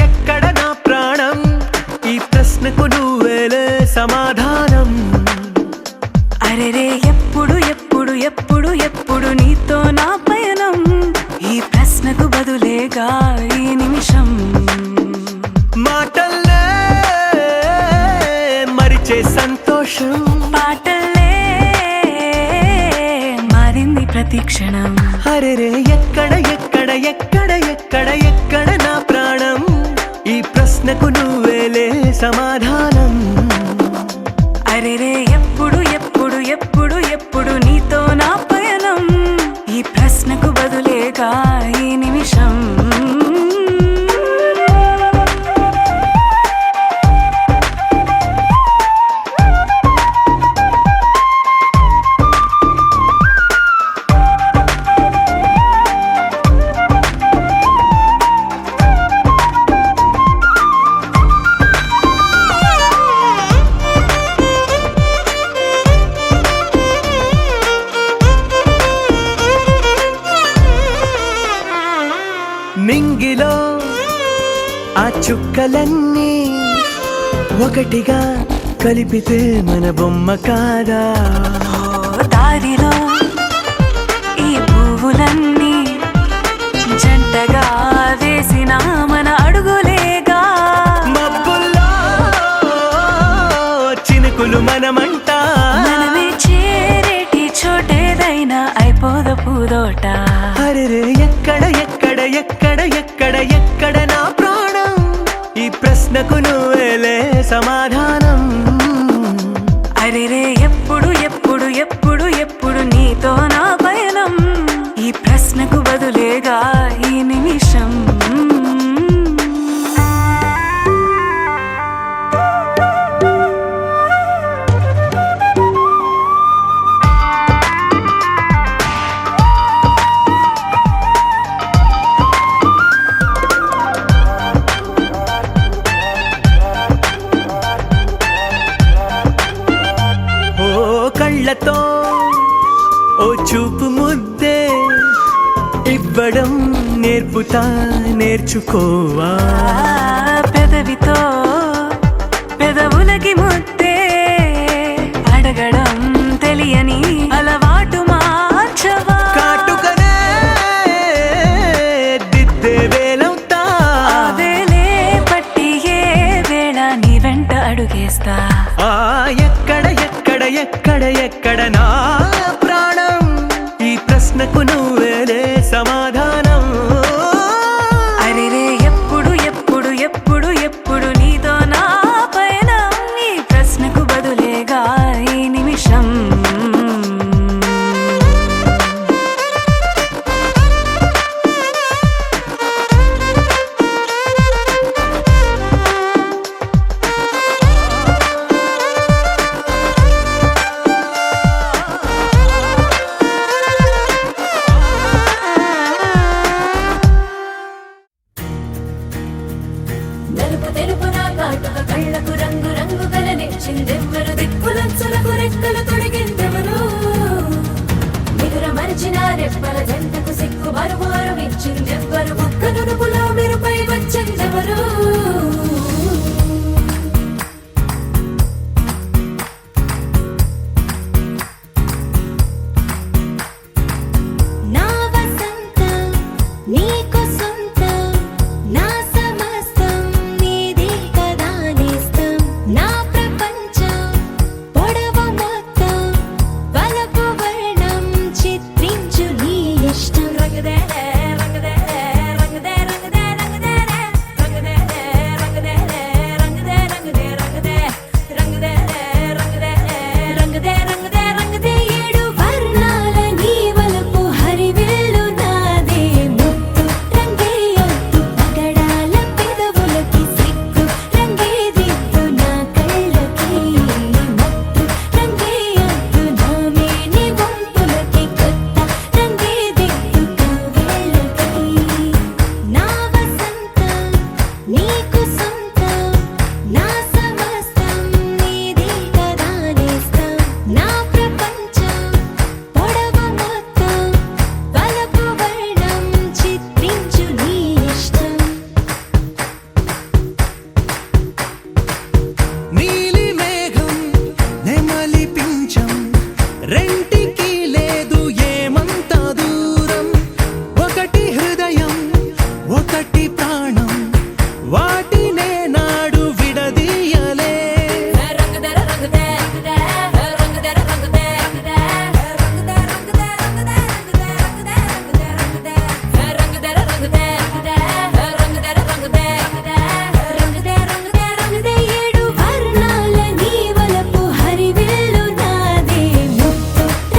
ఎక్కడ నా ప్రాణం ఈ ప్రశ్నకు నువ్వేలే సమాధానం. అరెరే ఎప్పుడు ఎప్పుడు ఎప్పుడు ఎప్పుడు నీతో నా పయనం ఈ ప్రశ్నకు బదులేగా ఈ నిమిషం. మాటల్లే మరిచే సంతోషం, పాటల్లే మారింది ప్రతి క్షణం. అరెరే ఎక్కడ ఎక్కడ ఎక్కడ ఎక్కడ ఎక్కడ నా ప్రాణం ఈ ప్రశ్నకు నువ్వేలే సమాధానం. అరెరే ఎప్పుడు ఎప్పుడు ఎప్పుడు ఎప్పుడు నీతో నా పయనం ఈ ప్రశ్నకు బదులేగా ఈ నిమిషం. మింగిలో ఆ చుక్కలన్నీ ఒకటిగా కలిపితే మన బొమ్మ కాదా? దారిలో ఈ పువ్వులన్నీ జంటగా వేసిన మన అడుగులేగా. మబ్బుల్లో చినుకులు మనమంట, మనమే చేరేటి చోటేదైనా అయిపోద పూదోట. అరెరే ఎక్కడ ఎక్కడ ఎక్కడ ఎక్కడ ఎక్కడ నా ప్రాణం ఈ ప్రశ్నకు నువ్వేలే సమాధానం. అరెరే ఎప్పుడు ఎప్పుడు ఎప్పుడు ఎప్పుడు నీతో నా పయనం ఈ ప్రశ్నకు బదులేగా ఈ నిమిషం. కళ్ళతో ఓ చూపు ముద్దే ఇవ్వడం నేర్పుతా, నేర్చుకోవా. పెదవితో పెదవులకి ముద్దే అడగడం తెలియని అలవాటు మార్చవా. కాటుకనే దిద్దే వేలవుతా, ఆ వేలే పట్టి ఏ వేళ నీ వెంట అడుగేస్తా. ఎక్కడ ఎక్కడ ఎక్కడ ఎక్కడ నా ప్రాణం ఈ ప్రశ్నకు నువ్వేలే సమాధానం. అరెరే ఎప్పుడు ఎప్పుడు ఎప్పుడు ఎప్పుడు నీతో నా పయనం ఈ ప్రశ్నకు బదులేగా ఈ నిమిషం. రెంటికి లేదు ఏమంత దూరం, ఒకటి హృదయం ఒకటి ప్రాణం, వాటినే నాడు విడదీయలే. ఏడు వర్ణాల నీ వలపు హరివిల్లు నాదే, ముత్తొట్ట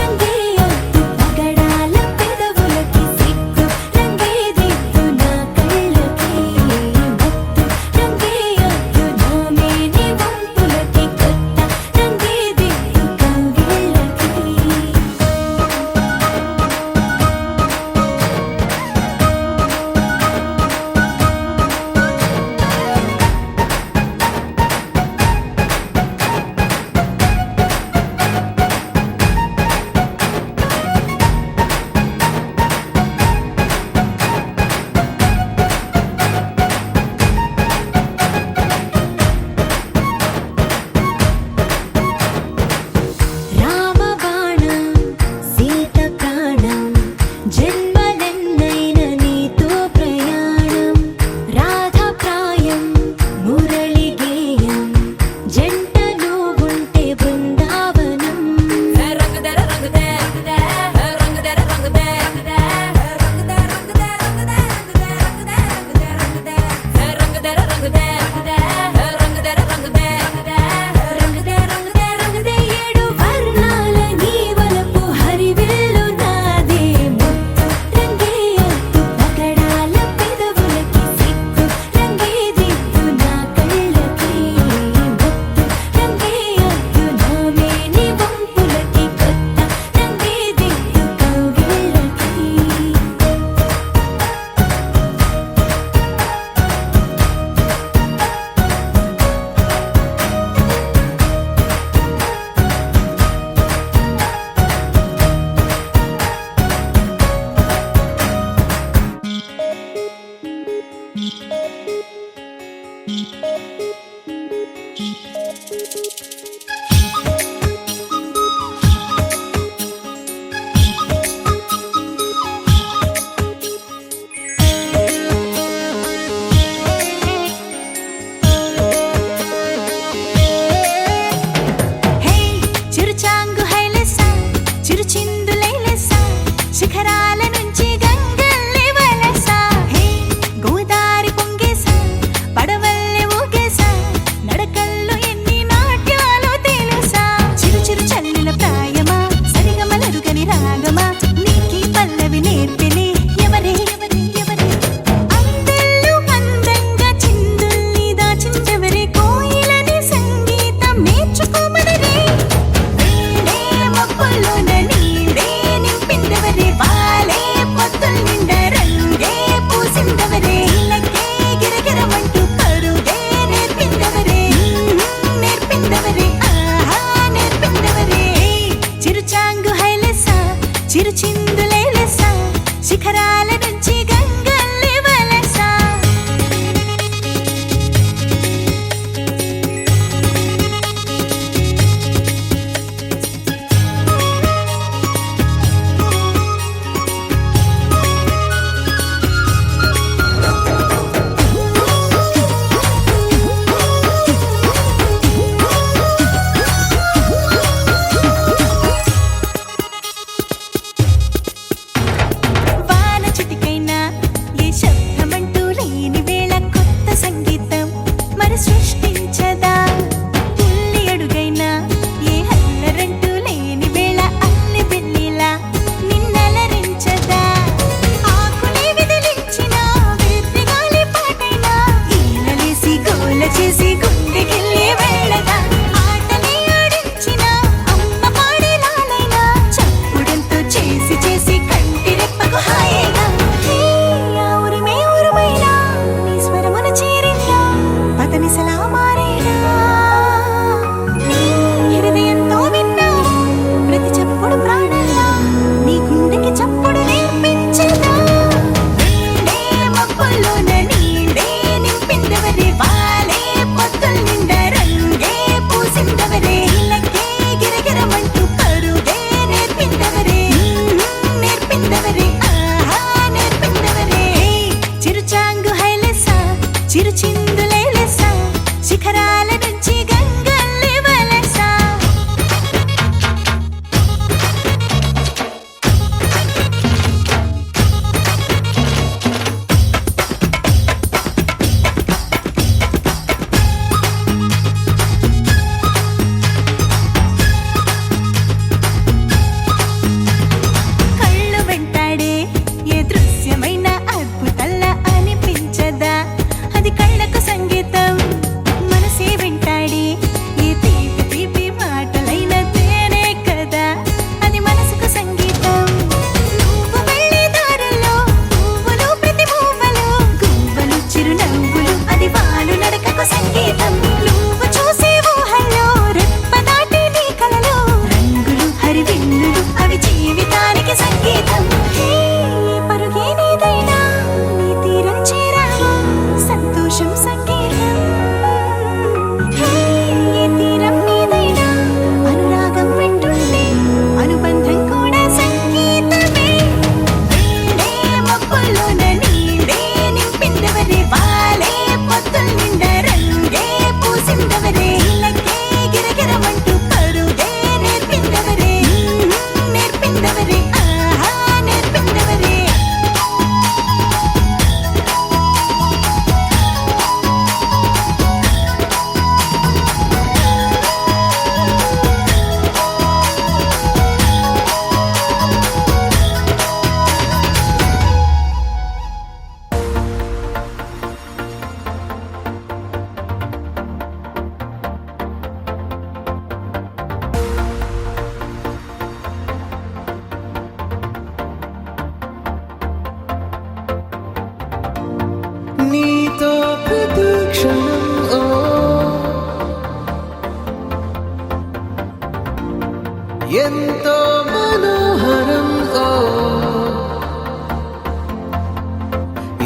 ఎంతో మనోహరం ఓ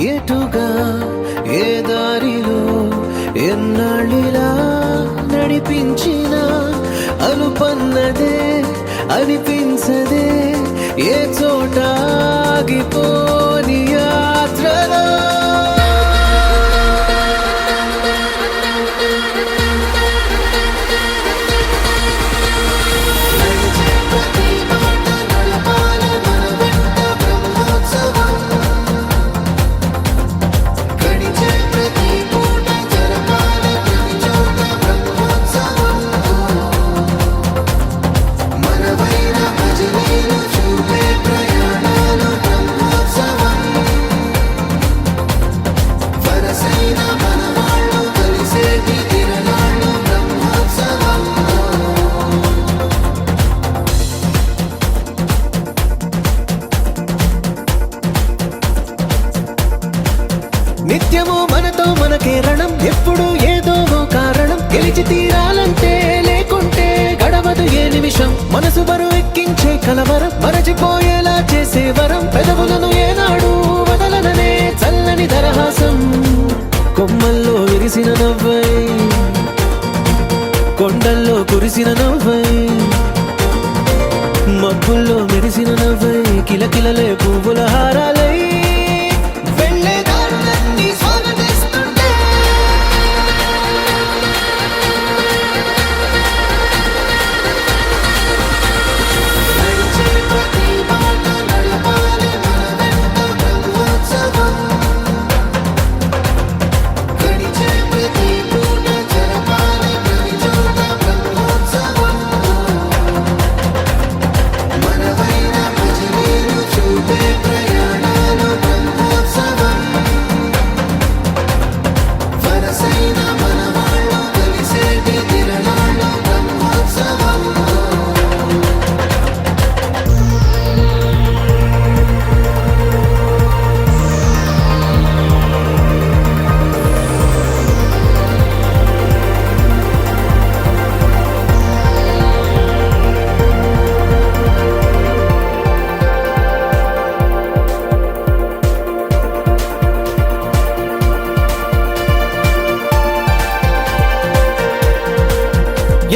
ఎటుగా ఏ దారిలో ఎన్నాళ్ళిలా నడిపించిన అలుపన్నదే అనిపించదే ఏ చోట ఆగిపోని యాత్రలో నిత్యము మనతో మనకే రణం ఎప్పుడు ఏదో ఓ కారణం గెలిచి తీరాలంటే లేకుంటే గడవదు ఏ నిమిషం మనసు బరువు ఎక్కించే కలవరం మరచిపోయేలా చేసే వరం పెదవులను ఏనాడు వదలననే చల్లని దరహాసం కొమ్మల్లో విరిసిన నవ్వై కొండల్లో కురిసిన నవ్వై మబ్బుల్లో మెరిసిన నవ్వై కిలకిలలే పువ్వుల హారాలై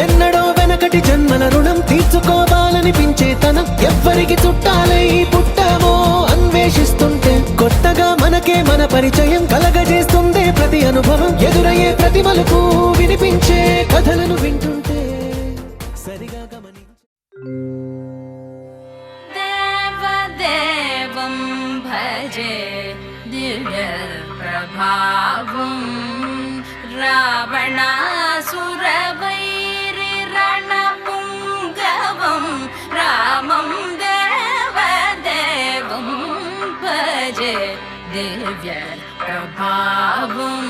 ఎన్నడో వెనకటి జన్మల రుణం తీర్చుకోవాలనిపించే తనం ఎవ్వరికి చుట్టాలై పుట్టామో అన్వేషిస్తుంటే కొత్తగా మనకే మన పరిచయం కలగజేస్తుందే ప్రతి అనుభవం ఎదురయ్యే ప్రతి మలుపు వినిపించే కథలను వింటుంటే సరిగా దేవదేవం భజే దివ్య ప్రభావం రావణాసురవైరి రణపుంగవం రామం దేవదేవం భజే దివ్య ప్రభావం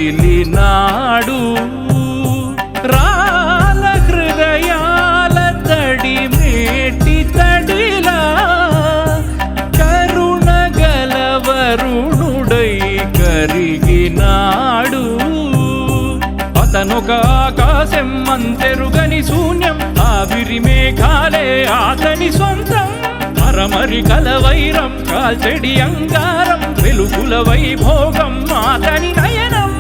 కదిలినాడు రాల హృదయాల తడి మేటి తడిలా కరుణ గలవరుణుడై కరిగినాడు అతనొక ఆకాశం అంతెరుగని శూన్యం ఆవిరి మేఘాలే అతని సొంతం మరమరి కలవైరం కాల్చెడి అంగారం వెలుగుల వైభోగం అతని నయనం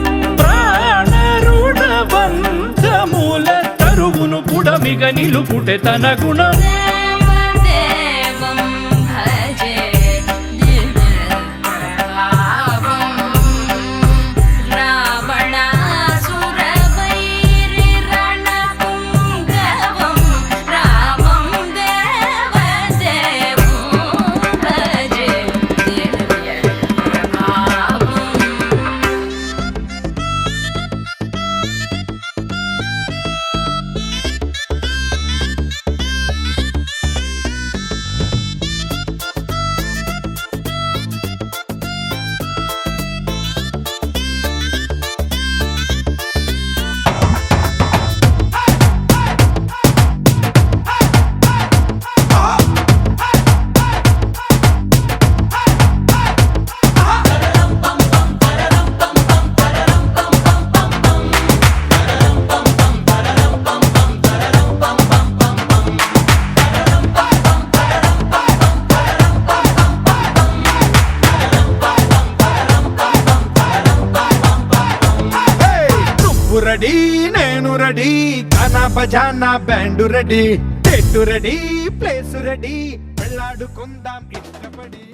ప్రాణరుణ బంధముల తరువును పుడమిగ నిలుపుటె తన గుణం నేను రెడీ గానా బజానా band ready date ready place ready వెళ్ళాడుకుందాం ఇష్టపడి.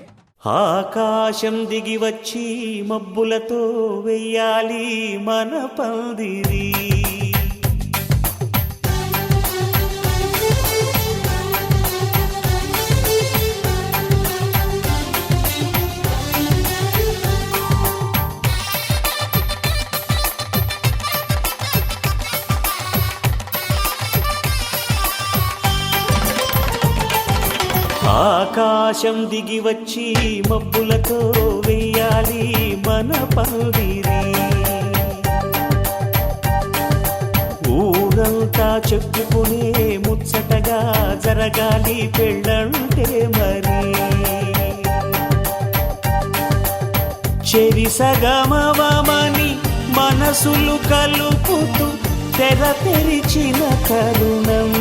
ఆకాశం దిగి వచ్చి మబ్బులతో వెయ్యాలి మన పందిరి. ఆకాశం దిగి వచ్చి మబ్బులతో వెయ్యాలి మన పందిరి. ఊరంతా చెప్పుకునే ముచ్చటగా జరగాలి పెళ్ళంటే మరి. చెరి సగమవమని మనసులు కలుపుతూ తెర తెరిచిన తరుణం.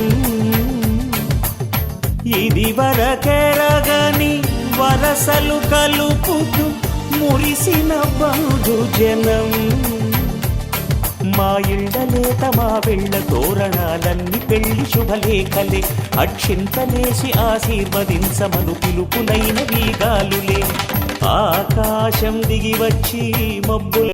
ఇది వరకెరగని వరసలు కలుపుతూ మురిసిన బంధుజనం. మా ఇళ్ళలేత మా వెళ్ళ తోరణాలన్నీ పెళ్లి శుభలేఖలే. అక్షింతలేసి ఆశీర్వదించమను పిలుపులైన వీగాలులే. ఆకాశం దిగి వచ్చి మబ్బుల